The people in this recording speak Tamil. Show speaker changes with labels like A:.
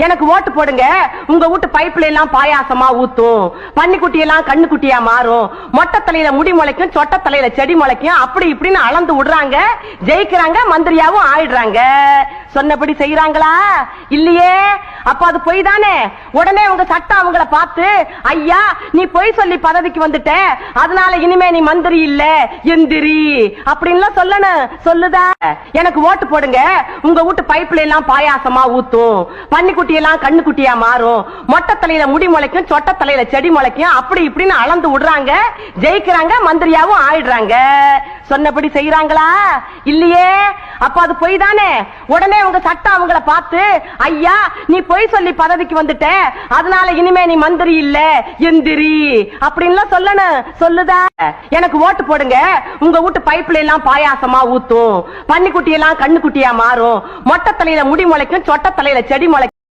A: எனக்கு ஓட்டு போடுங்க. உங்க வீட்டு பைப்ல எல்லாம் பாயாசமா ஊத்தும், பன்னிக்குட்டி எல்லாம் கண்ணுக்குட்டியா மாறும், மொட்டை தலையில முடி முளைக்கும், சொட்ட தலையில செடி முளைக்கும், அப்படி இப்படின்னு அளந்து விடுறாங்க, ஜெயிக்கிறாங்க, மந்திரியாவும் ஆயிடுறாங்க. சொன்னபடி செய்யறாங்களா? இல்லையே. அப்ப அது பொய் தானே. உடனே உங்க சட்டம் அவங்கள பார்த்து, ஐயா நீ பொய் சொல்லி பதவிக்கு வந்துட்ட, அதனால இனிமே நீ மந்திரி இல்ல எந்திரி அப்படின்னு சொல்லணும். சொல்லுதா? எனக்கு ஓட்டு போடுங்க. உங்க வீட்டு பைப்ல எல்லாம் பாயாசமா ஊத்தும், பன்னிக்குட்டி எல்லாம் கண்ணுக்குட்டியா மாறும், மொட்டை தலையில முடி முளைக்கும், சொட்ட தலையில செடி முளைக்கும், அப்படி இப்படின்னு அளந்து விடுறாங்க, ஜெயிக்கிறாங்க, மந்திரியாவும் ஆயிடுறாங்க. சொன்னபடி செய்யறாங்களா? இல்லையே. அப்ப அது பொய் தானே. உடனே உங்க சட்டம் அவங்கள பார்த்து, ஐயா நீ பொய் சொல்லி பதவிக்கு வந்துட்ட, அதனால இனிமே நீ மந்திரி இல்ல எந்திரி அப்படின்னு சொல்லணும். சொல்லுதா? எனக்கு ஓட்டு போடுங்க. உங்க வீட்டு பைப்ல எல்லாம் பாயாசமா ஊத்தும், பன்னிக்குட்டி எல்லாம் கண்ணுக்குட்டியா மாறும், மொட்டை தலையில முடி முளைக்கும், சொட்ட தலையில செடி முளைக்கும்,